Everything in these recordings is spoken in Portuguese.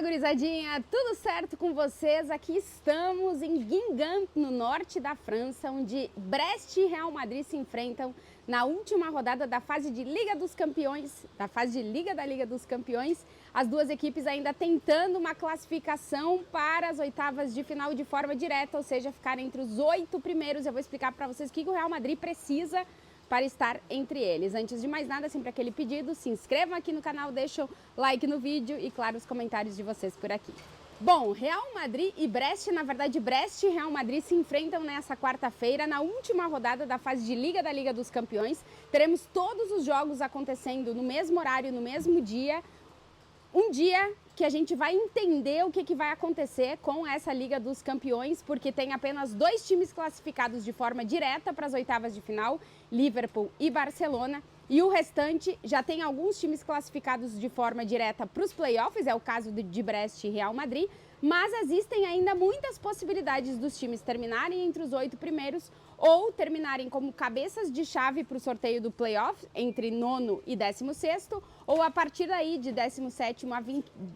gurizadinha, tudo certo com vocês? Aqui estamos em Guingamp, no norte da França, onde Brest e Real Madrid se enfrentam na última rodada da fase de Liga dos Campeões, da fase de Liga da Liga dos Campeões. As duas equipes ainda tentando uma classificação para as oitavas de final de forma direta, ou seja, ficar entre os 8 primeiros. Eu vou explicar para vocês o que o Real Madrid precisa para estar entre eles. Antes de mais nada, sempre aquele pedido, se inscrevam aqui no canal, deixem o like no vídeo e, claro, os comentários de vocês por aqui. Bom, Real Madrid e Brest, na verdade, Brest e Real Madrid se enfrentam nessa quarta-feira, na última rodada da fase de Liga da Liga dos Campeões. Teremos todos os jogos acontecendo no mesmo horário, no mesmo dia. Um dia que a gente vai entender o que vai acontecer com essa Liga dos Campeões, porque tem apenas 2 times classificados de forma direta para as oitavas de final, Liverpool e Barcelona, e o restante já tem alguns times classificados de forma direta para os playoffs, é o caso de Brest e Real Madrid, mas existem ainda muitas possibilidades dos times terminarem entre os 8 primeiros ou terminarem como cabeças de chave para o sorteio do playoff entre 9º e 16º, ou a partir daí de 17º a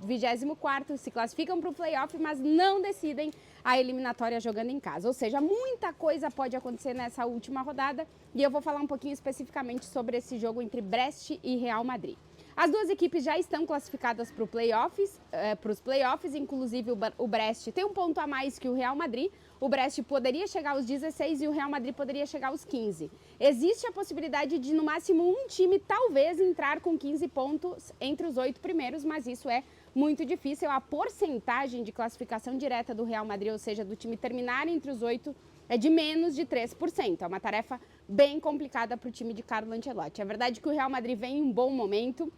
24º se classificam para o playoff, mas não decidem a eliminatória jogando em casa. Ou seja, muita coisa pode acontecer nessa última rodada e eu vou falar um pouquinho especificamente sobre esse jogo entre Brest e Real Madrid. As duas equipes já estão classificadas para os playoffs, inclusive o Brest tem um ponto a mais que o Real Madrid. O Brest poderia chegar aos 16 e o Real Madrid poderia chegar aos 15. Existe a possibilidade de, no máximo, um time talvez entrar com 15 pontos entre os 8 primeiros, mas isso é muito difícil. A porcentagem de classificação direta do Real Madrid, ou seja, do time terminar entre os 8, é de menos de 3%. É uma tarefa bem complicada para o time de Carlo Ancelotti. É verdade que o Real Madrid vem em um bom momento.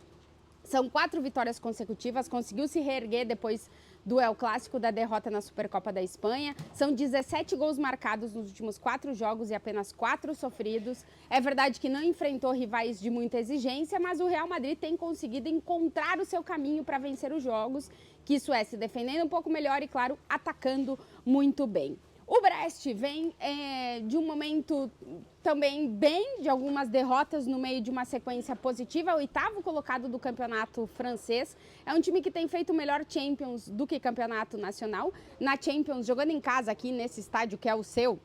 São 4 vitórias consecutivas, conseguiu se reerguer depois do El Clássico da derrota na Supercopa da Espanha. São 17 gols marcados nos últimos 4 jogos e apenas 4 sofridos. É verdade que não enfrentou rivais de muita exigência, mas o Real Madrid tem conseguido encontrar o seu caminho para vencer os jogos, que isso é se defendendo um pouco melhor e, claro, atacando muito bem. O Brest vem de um momento também bem, de algumas derrotas no meio de uma sequência positiva, 8º colocado do campeonato francês. É um time que tem feito melhor Champions do que campeonato nacional. Na Champions, jogando em casa aqui nesse estádio que é o seu,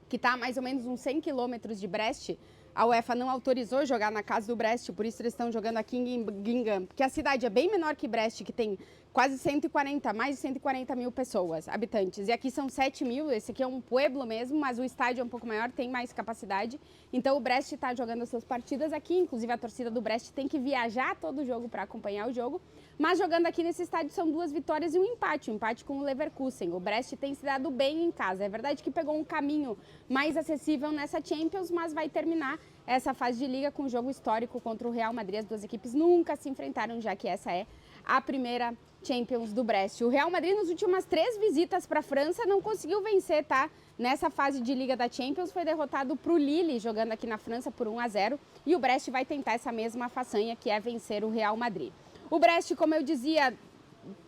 que está a mais ou menos uns 100 quilômetros de Brest, a UEFA não autorizou jogar na casa do Brest, por isso eles estão jogando aqui em Guingamp, porque a cidade é bem menor que Brest, que tem quase mais de 140 mil pessoas, habitantes. E aqui são 7 mil, esse aqui é um pueblo mesmo, mas o estádio é um pouco maior, tem mais capacidade. Então o Brest está jogando as suas partidas aqui, inclusive a torcida do Brest tem que viajar todo o jogo para acompanhar o jogo. Mas jogando aqui nesse estádio são 2 vitórias e um empate com o Leverkusen. O Brest tem se dado bem em casa. É verdade que pegou um caminho mais acessível nessa Champions, mas vai terminar essa fase de liga com um jogo histórico contra o Real Madrid. As duas equipes nunca se enfrentaram, já que essa é a primeira Champions do Brest. O Real Madrid, nas últimas 3 visitas para a França, não conseguiu vencer, tá? Nessa fase de Liga da Champions, foi derrotado para o Lille, jogando aqui na França por 1-0. E o Brest vai tentar essa mesma façanha, que é vencer o Real Madrid. O Brest, como eu dizia,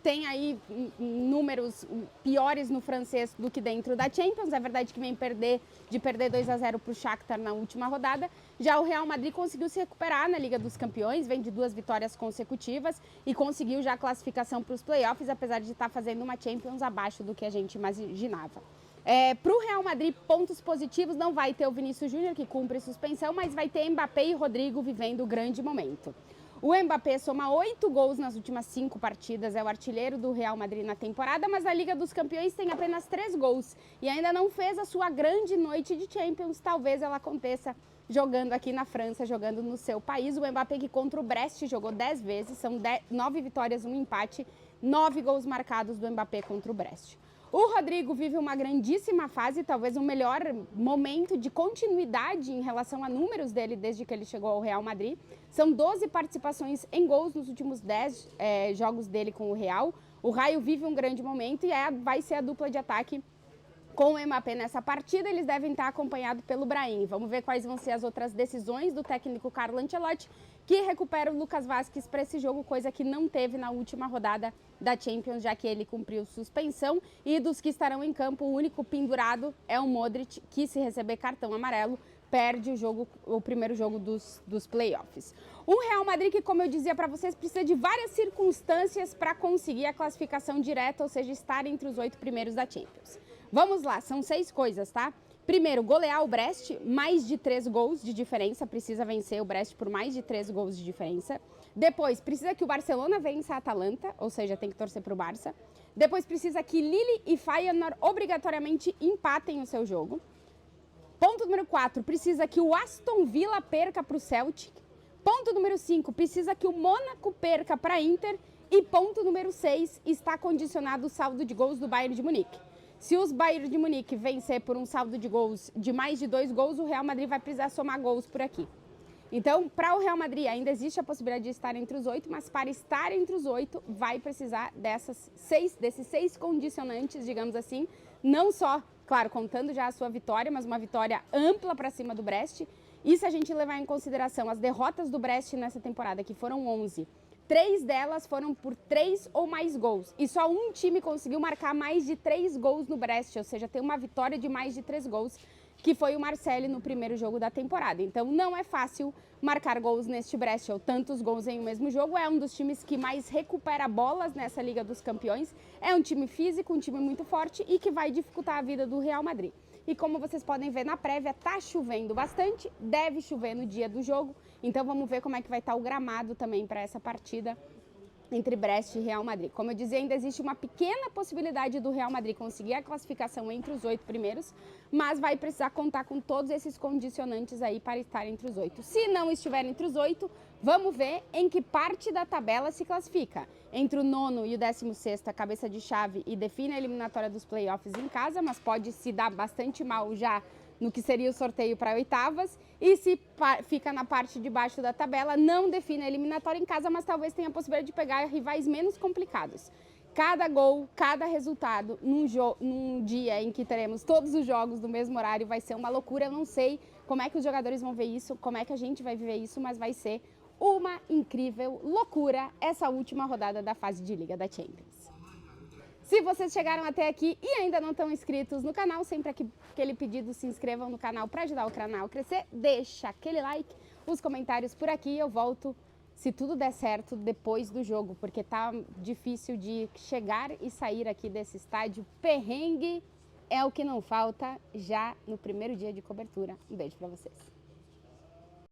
tem aí números piores no francês do que dentro da Champions. É verdade que vem perder 2-0 para o Shakhtar na última rodada. Já o Real Madrid conseguiu se recuperar na Liga dos Campeões, vem de 2 vitórias consecutivas e conseguiu já a classificação para os playoffs, apesar de estar fazendo uma Champions abaixo do que a gente imaginava. Para o Real Madrid, pontos positivos, não vai ter o Vinícius Júnior, que cumpre suspensão, mas vai ter Mbappé e Rodrigo vivendo grande momento. O Mbappé soma 8 gols nas últimas 5 partidas, é o artilheiro do Real Madrid na temporada, mas a Liga dos Campeões tem apenas 3 gols e ainda não fez a sua grande noite de Champions. Talvez ela aconteça jogando aqui na França, jogando no seu país. O Mbappé, que contra o Brest jogou 10 vezes, são 9 vitórias, 1 empate, 9 gols marcados do Mbappé contra o Brest. O Rodrigo vive uma grandíssima fase, talvez o melhor momento de continuidade em relação a números dele desde que ele chegou ao Real Madrid. São 12 participações em gols nos últimos 10 jogos dele com o Real. O Raio vive um grande momento e vai ser a dupla de ataque com o Mbappé nessa partida. Eles devem estar acompanhados pelo Brahim. Vamos ver quais vão ser as outras decisões do técnico Carlo Ancelotti, que recupera o Lucas Vázquez para esse jogo, coisa que não teve na última rodada da Champions, já que ele cumpriu suspensão. E dos que estarão em campo, o único pendurado é o Modric, que, se receber cartão amarelo, perde o primeiro jogo dos playoffs. O Real Madrid, que, como eu dizia para vocês, precisa de várias circunstâncias para conseguir a classificação direta, ou seja, estar entre os 8 primeiros da Champions. Vamos lá, são 6 coisas, tá? Primeiro, golear o Brest, mais de 3 gols de diferença, precisa vencer o Brest por mais de 3 gols de diferença. Depois, precisa que o Barcelona vença a Atalanta, ou seja, tem que torcer para o Barça. Depois, precisa que Lille e Feyenoord obrigatoriamente empatem o seu jogo. Ponto número 4, precisa que o Aston Villa perca para o Celtic. Ponto número 5, precisa que o Mônaco perca para a Inter. E ponto número 6, está condicionado o saldo de gols do Bayern de Munique. Se os Bayern de Munique vencer por um saldo de gols de mais de 2 gols, o Real Madrid vai precisar somar gols por aqui. Então, para o Real Madrid ainda existe a possibilidade de estar entre os 8, mas para estar entre os 8 vai precisar desses 6 condicionantes, digamos assim, não só, claro, contando já a sua vitória, mas uma vitória ampla para cima do Brest. E se a gente levar em consideração as derrotas do Brest nessa temporada, que foram 11, 3 delas foram por 3 ou mais gols. E só um time conseguiu marcar mais de 3 gols no Brest, ou seja, tem uma vitória de mais de 3 gols, que foi o Marseille no primeiro jogo da temporada. Então não é fácil marcar gols neste Brest, ou tantos gols em um mesmo jogo. É um dos times que mais recupera bolas nessa Liga dos Campeões. É um time físico, um time muito forte e que vai dificultar a vida do Real Madrid. E como vocês podem ver na prévia, tá chovendo bastante, deve chover no dia do jogo. Então vamos ver como é que vai estar o gramado também para essa partida entre Brest e Real Madrid. Como eu dizia, ainda existe uma pequena possibilidade do Real Madrid conseguir a classificação entre os 8 primeiros, mas vai precisar contar com todos esses condicionantes aí para estar entre os 8. Se não estiver entre os 8, vamos ver em que parte da tabela se classifica. Entre o 9º e o 16º, a cabeça de chave e define a eliminatória dos playoffs em casa, mas pode se dar bastante mal já no que seria o sorteio para oitavas, e se fica na parte de baixo da tabela, não define a eliminatória em casa, mas talvez tenha a possibilidade de pegar rivais menos complicados. Cada gol, cada resultado, num dia em que teremos todos os jogos no mesmo horário, vai ser uma loucura. Eu não sei como é que os jogadores vão ver isso, como é que a gente vai viver isso, mas vai ser uma incrível loucura essa última rodada da fase de Liga da Champions. Se vocês chegaram até aqui e ainda não estão inscritos no canal, sempre aquele pedido, se inscrevam no canal para ajudar o canal a crescer, deixa aquele like, os comentários por aqui, eu volto, se tudo der certo, depois do jogo, porque tá difícil de chegar e sair aqui desse estádio. Perrengue é o que não falta já no primeiro dia de cobertura. Um beijo para vocês.